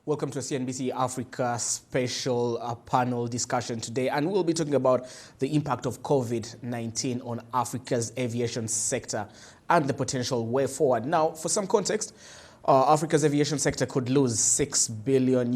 Welcome to a CNBC Africa special panel discussion today, and we'll be talking about the impact of COVID-19 on Africa's aviation sector and the potential way forward. Now, for some context, Africa's aviation sector could lose $6 billion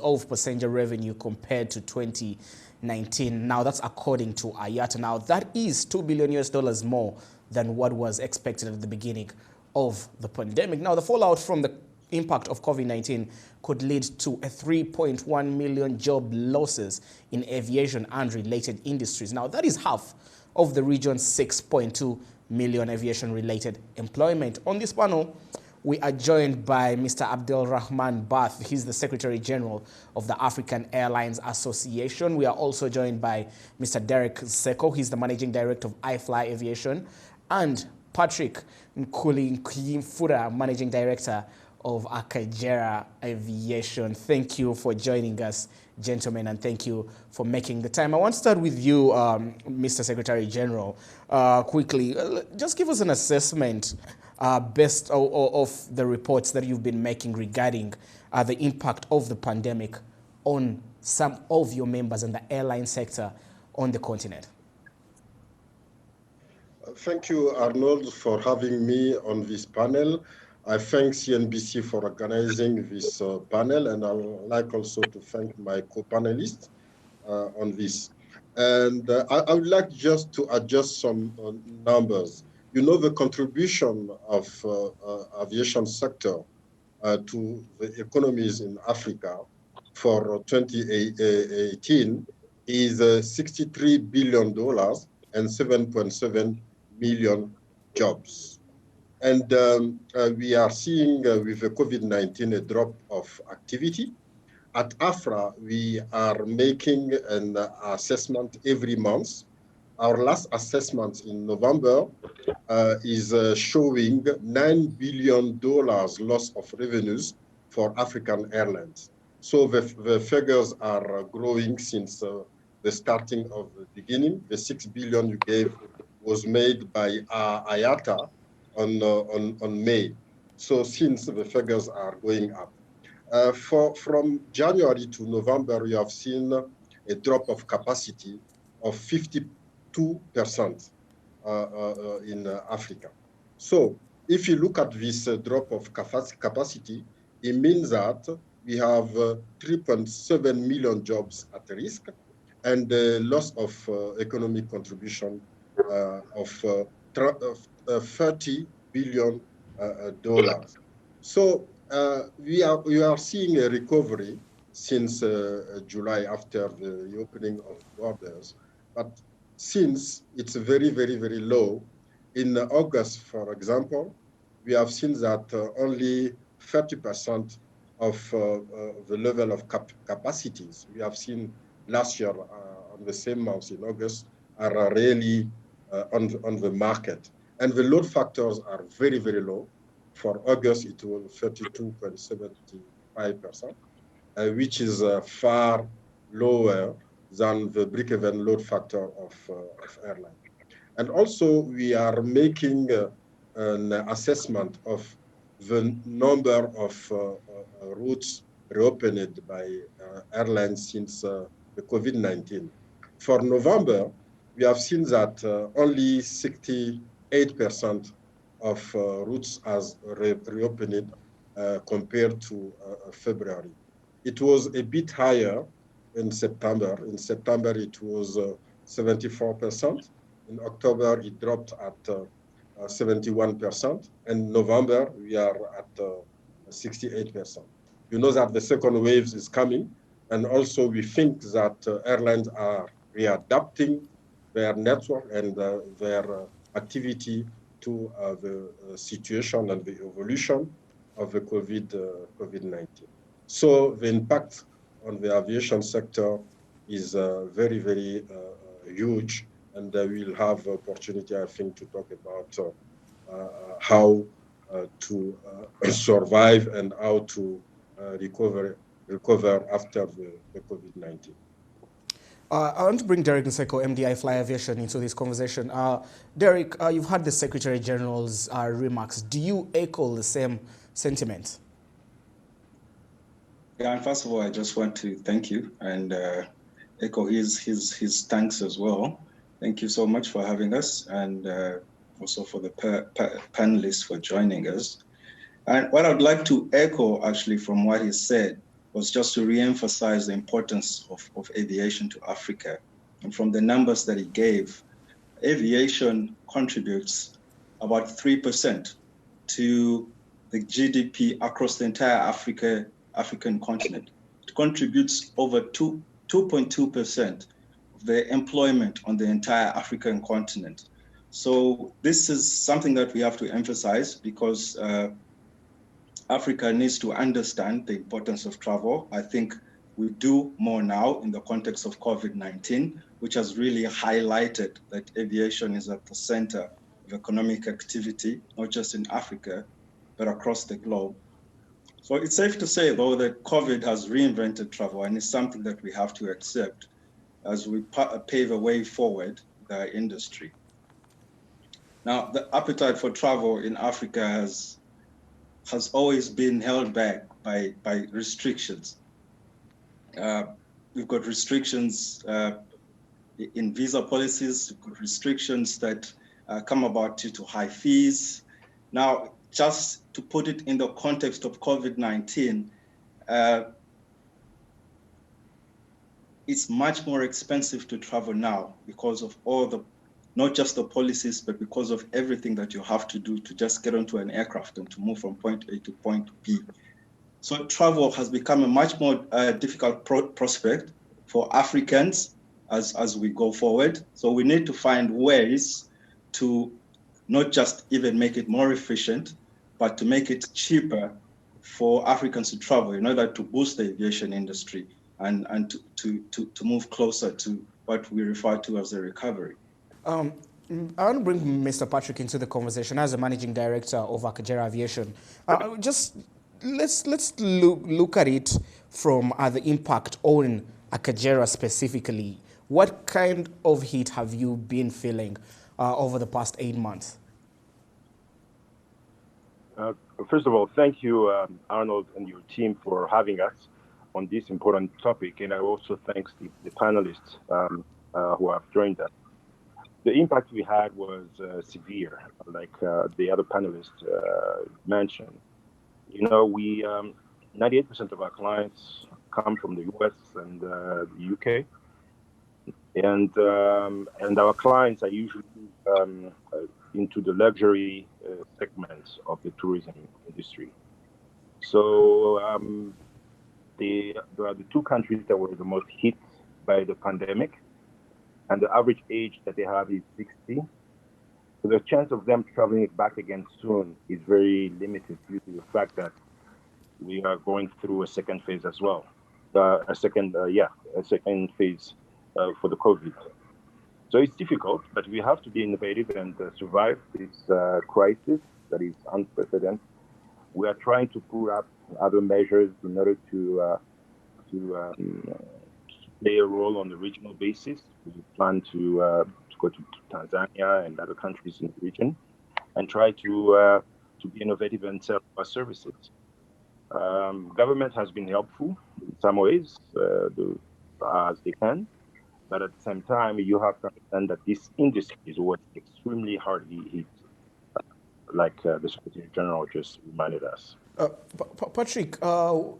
of passenger revenue compared to 2019. Now, that's according to IATA. Now, that is $2 billion more than what was expected at the beginning of the pandemic. Now, the fallout from the impact of COVID-19 could lead to a 3.1 million job losses in aviation and related industries. Now, that is half of the region's 6.2 million aviation-related employment. On this panel, we are joined by Mr. Abderahmane Berthe. He's the Secretary General of the African Airlines Association. We are also joined by Mr. Nseko. He's the Managing Director of Ifly Aviation, and Patrick Nkulikiyimfura, Managing Director of Akagera Aviation. Thank you for joining us, gentlemen, and thank you for making the time. I want to start with you, Mr. Secretary General. Quickly, just give us an assessment based of the reports that you've been making regarding the impact of the pandemic on some of your members in the airline sector on the continent. Thank you, Arnold, for having me on this panel. I thank CNBC for organizing this panel, and I would like also to thank my co-panelists on this. And I would like just to adjust some numbers. You know, the contribution of aviation sector to the economies in Africa for 2018 is $63 billion and 7.7 million jobs. And we are seeing with the COVID-19 a drop of activity. At AFRA, we are making an assessment every month. Our last assessment in November is showing $9 billion loss of revenues for African airlines. So the figures are growing since the starting of the beginning. The $6 billion you gave was made by IATA on May. So since the figures are going up. From January to November, we have seen a drop of capacity of 52% in Africa. So if you look at this drop of capacity, it means that we have 3.7 million jobs at risk and the loss of economic contribution of $30 billion. So we are seeing a recovery since July after the opening of borders, but since it's very, very, very low, in August, for example, we have seen that only 30% of the level of capacities we have seen last year on the same month in August are really on the market. And the load factors are very, very low. For August, it was 32.75%, which is far lower than the break-even load factor of airline. And also, we are making an assessment of the number of routes reopened by airlines since the COVID-19. For November, we have seen that only 68% of routes has reopened compared to February. It was a bit higher in September. In September, it was 74%. In October, it dropped at 71%. And November, we are at 68%. You know that the second wave is coming. And also, we think that airlines are readapting their network and their activity to the situation and the evolution of the COVID-19. So the impact on the aviation sector is very, very huge, and we'll have opportunity, I think, to talk about how to survive and how to recover after the COVID-19. I want to bring Derek Nseko, MD Ifly Aviation, into this conversation. Derek, you've heard the Secretary General's remarks. Do you echo the same sentiment? Yeah, and first of all, I just want to thank you and echo his thanks as well. Thank you so much for having us, and also for the panelists for joining us. And what I'd like to echo actually from what he said was just to re-emphasize the importance of aviation to Africa. And from the numbers that he gave, aviation contributes about 3% to the GDP across the entire African continent. It contributes over 2.2% of the employment on the entire African continent. So this is something that we have to emphasize because Africa needs to understand the importance of travel. I think we do more now in the context of COVID-19, which has really highlighted that aviation is at the center of economic activity, not just in Africa, but across the globe. So it's safe to say, though, that COVID has reinvented travel, and it's something that we have to accept as we pave a way forward with our industry. Now, the appetite for travel in Africa has always been held back by restrictions. We've got restrictions in visa policies, we've got restrictions that come about due to high fees. Now, just to put it in the context of COVID-19, it's much more expensive to travel now because of all the, not just the policies, but because of everything that you have to do to just get onto an aircraft and to move from point A to point B. So travel has become a much more difficult prospect for Africans as we go forward. So we need to find ways to not just even make it more efficient, but to make it cheaper for Africans to travel in order to boost the aviation industry and to move closer to what we refer to as a recovery. I want to bring Mr. Patrick into the conversation as the managing director of Akagera Aviation. Just let's look at it from the impact on Akagera specifically. What kind of hit have you been feeling over the past 8 months? First of all, thank you, Arnold, and your team for having us on this important topic. And I also thank the panelists who have joined us. The impact we had was severe, like the other panelists mentioned. You know, we 98% of our clients come from the US and the UK, and our clients are usually into the luxury segments of the tourism industry. So there are the two countries that were the most hit by the pandemic, and the average age that they have is 60. So the chance of them traveling back again soon is very limited due to the fact that we are going through a second phase as well. A second phase for the COVID. So it's difficult, but we have to be innovative and survive this crisis that is unprecedented. We are trying to pull up other measures in order to play a role on the regional basis. We plan to go to Tanzania and other countries in the region and try to be innovative and sell our services. Government has been helpful in some ways, as they can, but at the same time, you have to understand that this industry is what's extremely hardly hit, like the Secretary General just reminded us. Patrick,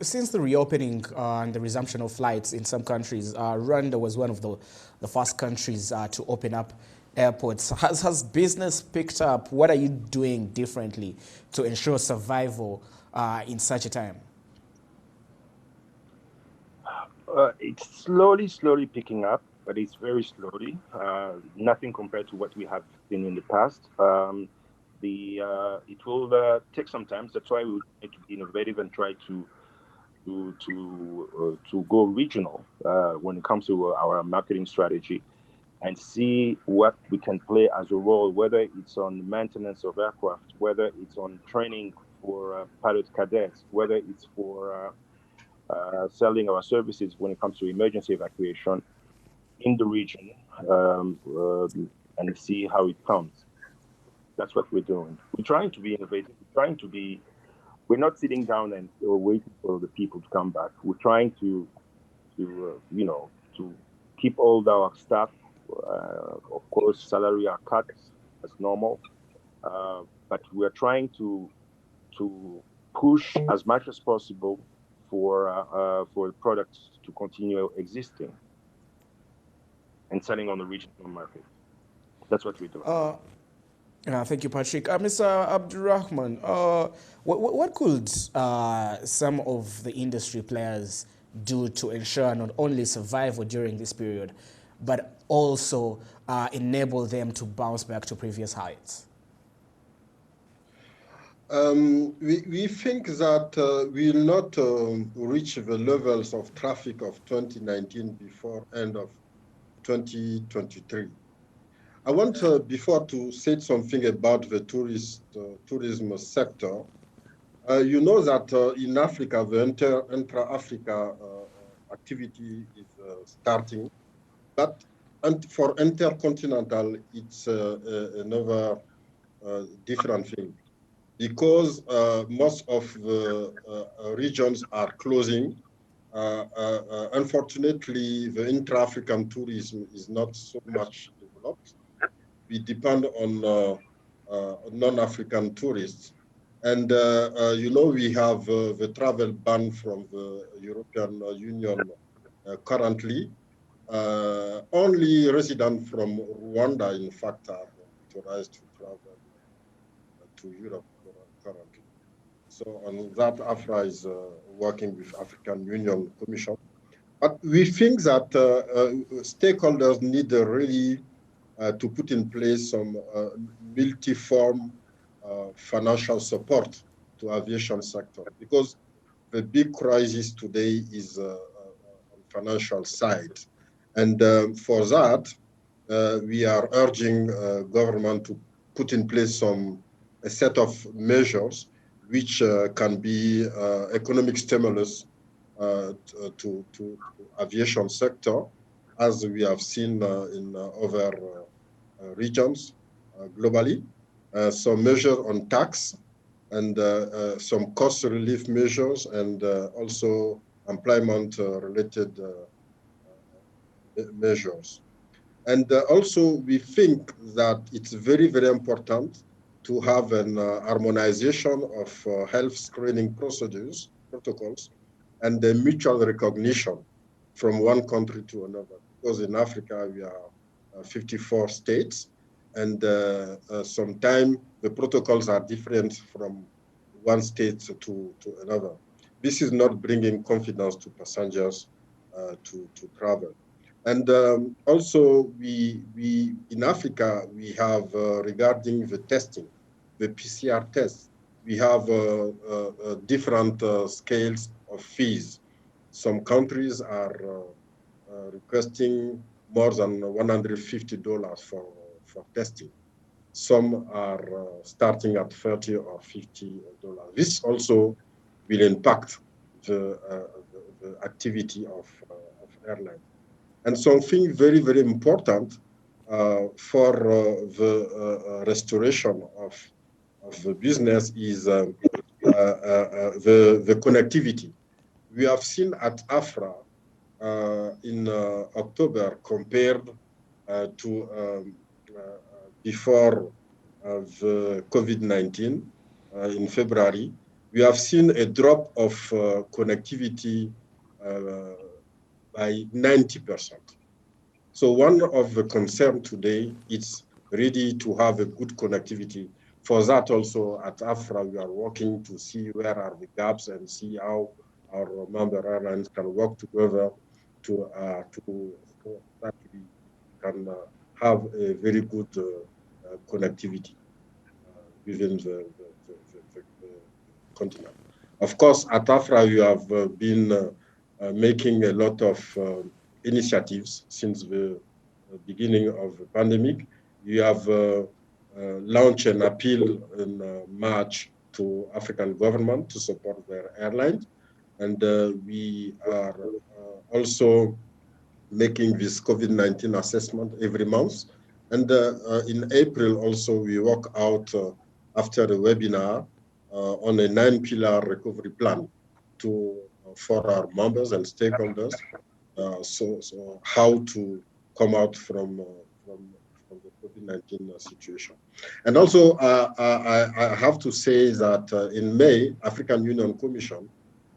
since the reopening and the resumption of flights in some countries, Rwanda was one of the first countries to open up airports. Has business picked up? What are you doing differently to ensure survival in such a time? It's slowly picking up, but it's very slowly. Nothing compared to what we have seen in the past. It will take some time. That's why we need to be innovative and try to go regional when it comes to our marketing strategy, and see what we can play as a role, whether it's on maintenance of aircraft, whether it's on training for pilot cadets, whether it's for selling our services when it comes to emergency evacuation in the region, and see how it comes. That's what we're doing. We're trying to be innovative. We're trying to be we're not sitting down and waiting for the people to come back. We're trying to keep all our staff. Of course, salary are cut as normal, but we're trying to push as much as possible for the products to continue existing and selling on the regional market. That's what we're doing. Thank you, Patrick. Mr. Abderahmane, what could some of the industry players do to ensure not only survival during this period, but also enable them to bounce back to previous heights? We think that we will not reach the levels of traffic of 2019 before end of 2023. I want before to say something about the tourism sector. You know that in Africa, the intra-Africa activity is starting, but for intercontinental, it's another different thing, because most of the regions are closing. Unfortunately, the intra-African tourism is not so much developed. We depend on non-African tourists. And, we have the travel ban from the European Union currently. Only residents from Rwanda, in fact, are authorized to travel to Europe currently. So on that, AFRA is working with African Union Commission. But we think that stakeholders need really to put in place some multi-form financial support to aviation sector, because the big crisis today is on financial side. And for that, we are urging government to put in place a set of measures which can be economic stimulus to aviation sector, as we have seen in other regions globally. Some measures on tax and some cost relief measures, and also employment-related measures. And also, we think that it's very, very important to have an harmonization of health screening protocols, and the mutual recognition from one country to another. Because in Africa, we are 54 states, and sometimes the protocols are different from one state to another. This is not bringing confidence to passengers to travel. And also, we in Africa, we have regarding the testing, the PCR tests, we have different scales of fees. Some countries are requesting more than $150 for testing. Some are starting at $30 or $50. This also will impact the activity of airlines. And something very, very important for the restoration of the business is the connectivity. We have seen at AFRA in October, compared to before the COVID-19 in February, we have seen a drop of connectivity by 90%. So one of the concerns today is really to have a good connectivity. For that also at AFRA, we are working to see where are the gaps and see how our member airlines can work together to that we can have a very good connectivity within the continent. Of course, at AFRA, we have been making a lot of initiatives since the beginning of the pandemic. We have launched an appeal in March to African government to support their airlines. And we are also making this COVID-19 assessment every month. And in April also, we work out after the webinar on a 9-pillar recovery plan for our members and stakeholders. So how to come out from the COVID-19 situation. And also, I have to say that in May, African Union Commission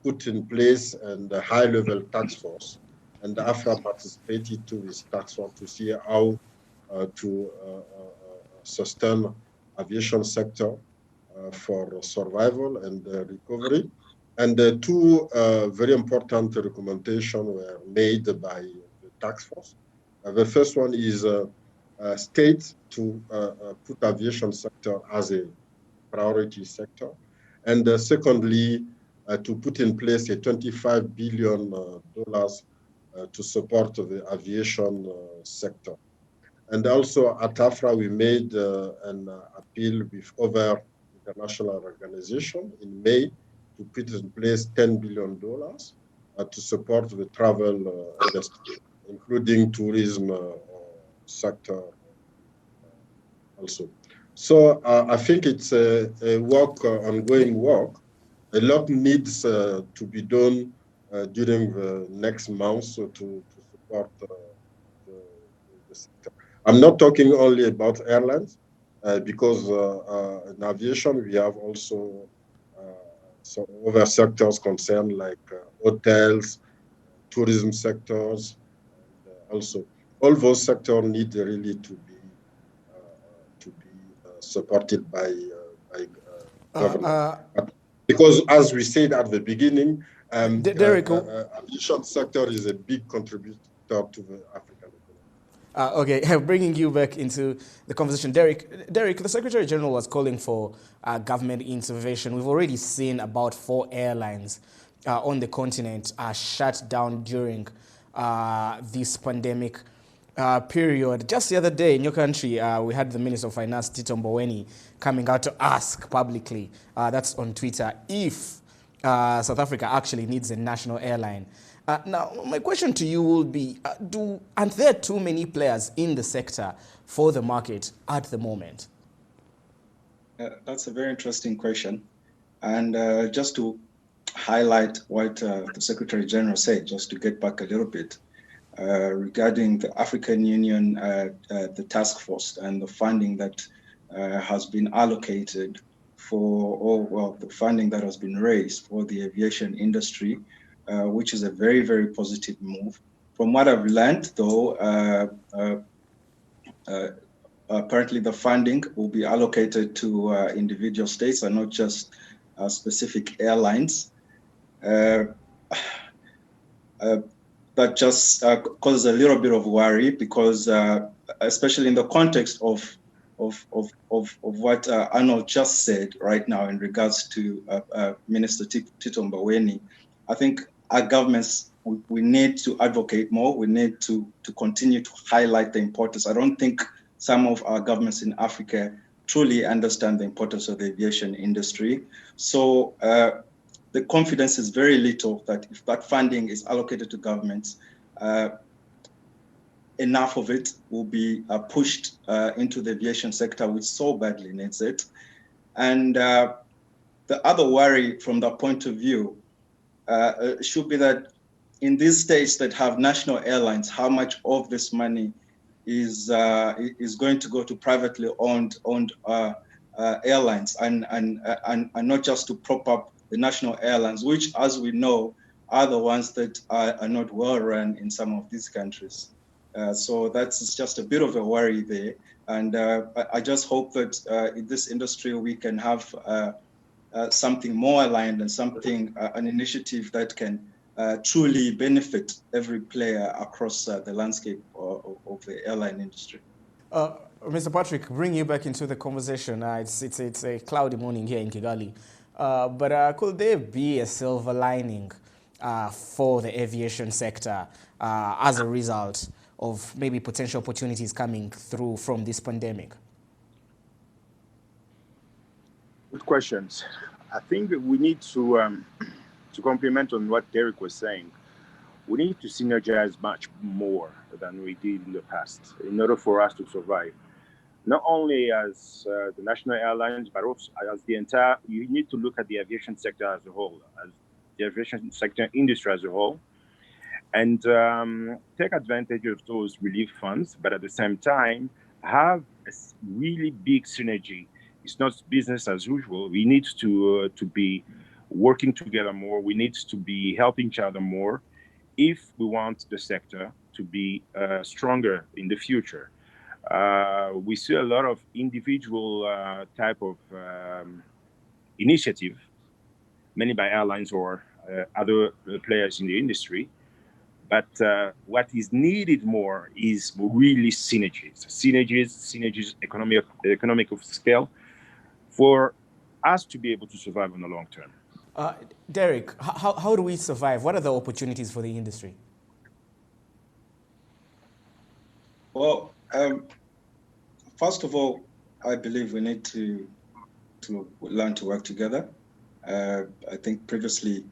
put in place a high-level task force, and Africa participated to this task force to see how to sustain aviation sector for survival and recovery. And two very important recommendations were made by the task force. The first one is states to put aviation sector as a priority sector. And secondly, to put in place a $25 billion to support the aviation sector. And also at AFRA, we made an appeal with other international organizations in May to put in place $10 billion to support the travel industry, including tourism sector also. So I think it's a ongoing work. A lot needs to be done during the next months to support the sector. I'm not talking only about airlines, because in aviation we have also some other sectors concerned like hotels, tourism sectors, and also all those sectors need really to be supported by government. Because as we said at the beginning, aviation sector is a big contributor to the African economy. Okay, bringing you back into the conversation. Derek, the Secretary General was calling for government intervention. We've already seen about 4 airlines on the continent shut down during this pandemic period. Just the other day in your country, we had the Minister of Finance, Tito Mboweni, coming out to ask publicly, that's on Twitter, if South Africa actually needs a national airline. Now, my question to you will be, aren't there too many players in the sector for the market at the moment? That's a very interesting question. And just to highlight what the Secretary General said, just to get back a little bit, regarding the African Union, the task force and the funding that has been allocated for, the funding that has been raised for the aviation industry, which is a very, very positive move. From what I've learned, though, apparently the funding will be allocated to individual states and not just specific airlines. That just causes a little bit of worry because, especially in the context of what Arnold just said right now in regards to Minister Tito Mboweni, I think our governments, we need to advocate more. We need to continue to highlight the importance. I don't think some of our governments in Africa truly understand the importance of the aviation industry. So the confidence is very little that if that funding is allocated to governments, enough of it will be pushed into the aviation sector, which so badly needs it. And the other worry from that point of view should be that in these states that have national airlines, how much of this money is going to go to privately owned airlines and not just to prop up the national airlines, which, as we know, are the ones that are not well run in some of these countries. So that's just a bit of a worry there. And I just hope that in this industry we can have something more aligned and something, an initiative that can truly benefit every player across the landscape of the airline industry. Mr. Patrick, bring you back into the conversation. It's a cloudy morning here in Kigali. But could there be a silver lining for the aviation sector as a result of maybe potential opportunities coming through from this pandemic? Good questions. I think we need to complement on what Derek was saying. We need to synergize much more than we did in the past in order for us to survive. not only as the national airlines, but also as the entire, you need to look at the aviation sector as a whole, as the aviation sector industry as a whole, and take advantage of those relief funds, but at the same time, have a really big synergy. It's not business as usual. We need to be working together more. We need to be helping each other more if we want the sector to be stronger in the future. We see a lot of individual type of initiative, many by airlines or other players in the industry. But what is needed more is really synergies, economic of scale, for us to be able to survive in the long term. Derek, how do we survive? What are the opportunities for the industry? Well, first of all, I believe we need to learn to work together. I think previously,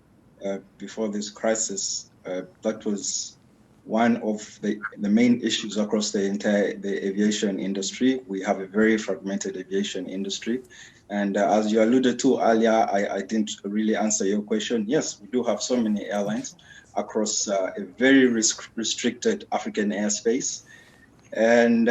before this crisis, that was one of the main issues across the aviation industry. We have a very fragmented aviation industry. And as you alluded to earlier, I didn't really answer your question. Yes, we do have so many airlines across a very restricted African airspace. And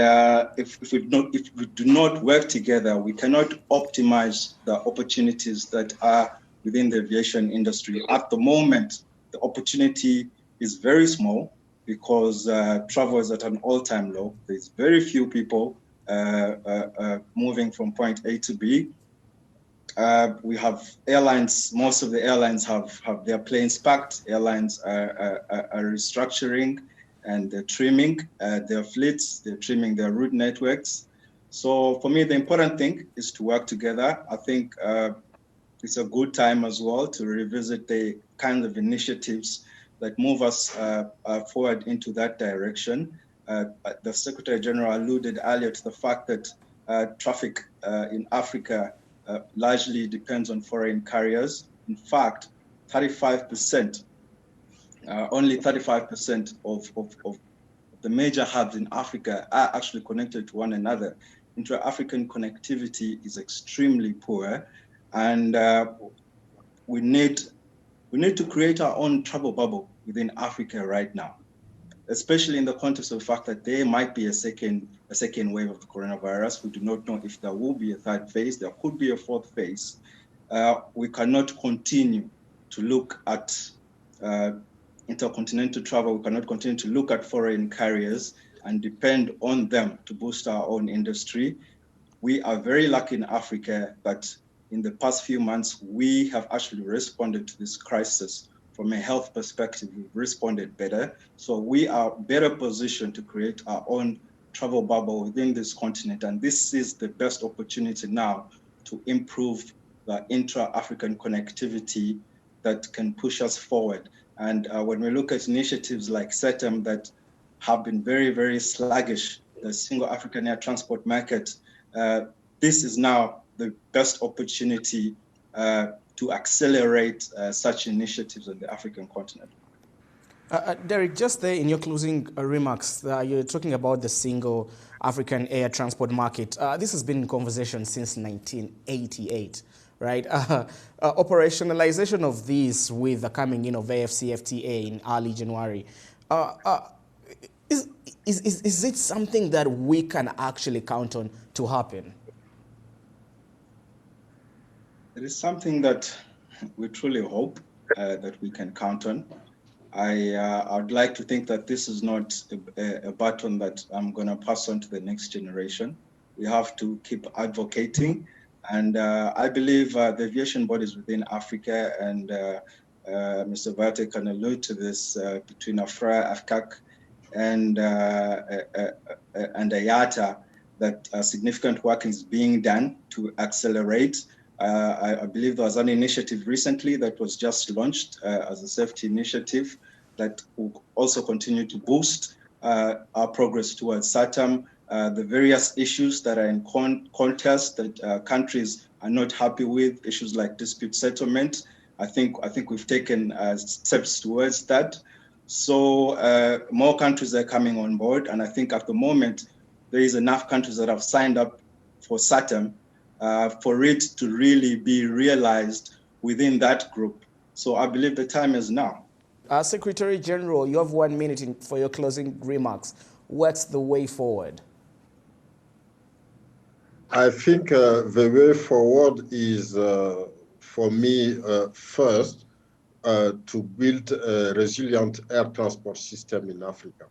if we do not work together, we cannot optimize the opportunities that are within the aviation industry. At the moment, the opportunity is very small because travel is at an all-time low. There's very few people moving from point A to B. We have airlines, most of the airlines have their planes packed. Airlines are restructuring and they're trimming their fleets, they're trimming their route networks. So for me, the important thing is to work together. I think it's a good time as well to revisit the kind of initiatives that move us forward into that direction. The Secretary General alluded earlier to the fact that traffic in Africa largely depends on foreign carriers. In fact, 35%, only 35% of the major hubs in Africa are actually connected to one another. Intra-African connectivity is extremely poor, and we need to create our own travel bubble within Africa right now, especially in the context of the fact that there might be a second wave of the coronavirus. We do not know if there will be a third phase. There could be a fourth phase. We cannot continue to look at intercontinental travel. We cannot continue to look at foreign carriers and depend on them to boost our own industry. We are very lucky in Africa that in the past few months, we have actually responded to this crisis from a health perspective. We've responded better. So we are better positioned to create our own travel bubble within this continent. And this is the best opportunity now to improve the intra-African connectivity that can push us forward. And when we look at initiatives like SETEM that have been very, very sluggish, the single African air transport market, this is now the best opportunity to accelerate such initiatives on the African continent. Derek, just there in your closing remarks, you're talking about the single African air transport market. This has been in conversation since 1988, right? Operationalization of this with the coming in of AFCFTA in early January. Is it something that we can actually count on to happen? It is something that we truly hope that we can count on. I'd like to think that this is not a baton that I'm going to pass on to the next generation. We have to keep advocating. And I believe the aviation bodies within Africa, and Mr. Berthe can allude to this, between Ifly, AFCAC, and IATA, that significant work is being done to accelerate. I believe there was an initiative recently that was just launched as a safety initiative that will also continue to boost our progress towards SATAM. The various issues that are in contest that countries are not happy with, issues like dispute settlement. I think we've taken steps towards that. So more countries are coming on board, and I think at the moment there is enough countries that have signed up for SATEM for it to really be realized within that group. So I believe the time is now. Secretary General, you have 1 minute for your closing remarks. What's the way forward? I think the way forward is, for me, first, to build a resilient air transport system in Africa.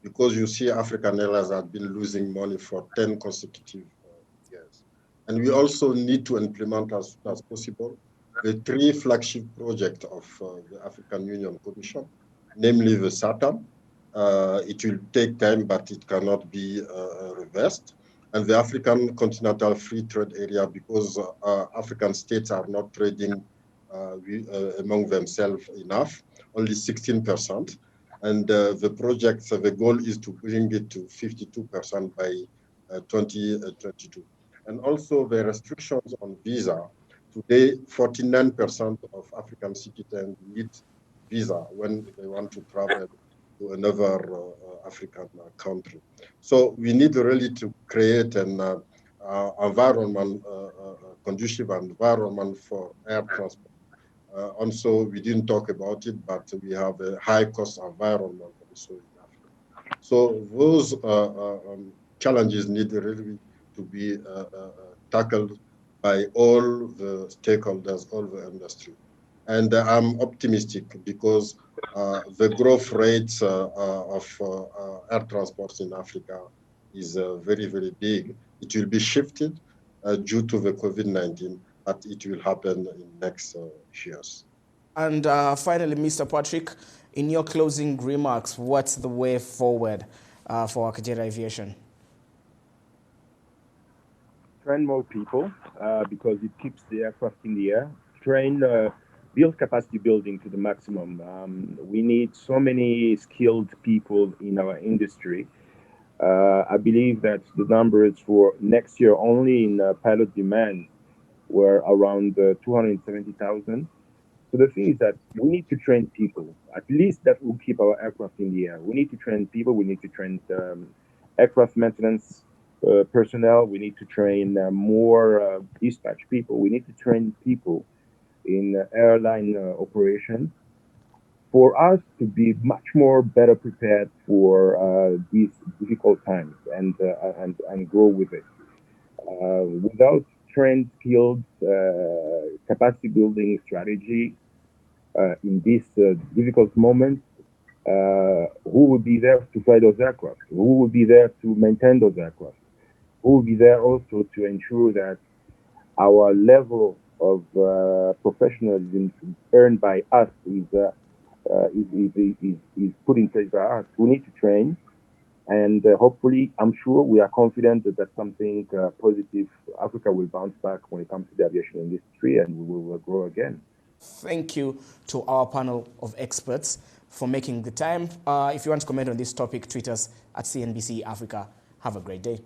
Because you see African Airlines have been losing money for 10 consecutive years. And we also need to implement as soon as possible the 3 flagship projects of the African Union Commission, namely the SATAM. It will take time, but it cannot be reversed. And the African Continental Free Trade Area, because African states are not trading among themselves enough, only 16%. And the project, the goal is to bring it to 52% by 2022. And also the restrictions on visa. Today, 49% of African citizens need visa when they want to travel to another African country. So we need really to create an environment, conducive environment for air transport. Also, we didn't talk about it, but we have a high-cost environment also in Africa. So those challenges need really to be tackled by all the stakeholders, all the industry. And I'm optimistic because the growth rates of air transports in Africa is very, very big. It will be shifted due to the COVID-19, but it will happen in next years. And finally, Mr. Patrick, in your closing remarks, what's the way forward for Akagera Aviation? Train more people because it keeps the aircraft in the air. Build capacity building to the maximum. We need so many skilled people in our industry. I believe that the numbers for next year only in pilot demand were around 270,000. So the thing is that we need to train people. At least that will keep our aircraft in the air. We need to train people. We need to train aircraft maintenance personnel. We need to train more dispatch people. We need to train people in airline operations for us to be much more better prepared for these difficult times and grow with it. Without trained, skilled capacity building strategy in this difficult moment, who will be there to fly those aircraft? Who will be there to maintain those aircraft? Who will be there also to ensure that our level of professionalism earned by us is put in place by us? We need to train, and hopefully, I'm sure we are confident that that's something positive. Africa will bounce back when it comes to the aviation industry, and we will grow again. Thank you to our panel of experts for making the time. If you want to comment on this topic, tweet us at CNBC Africa. Have a great day.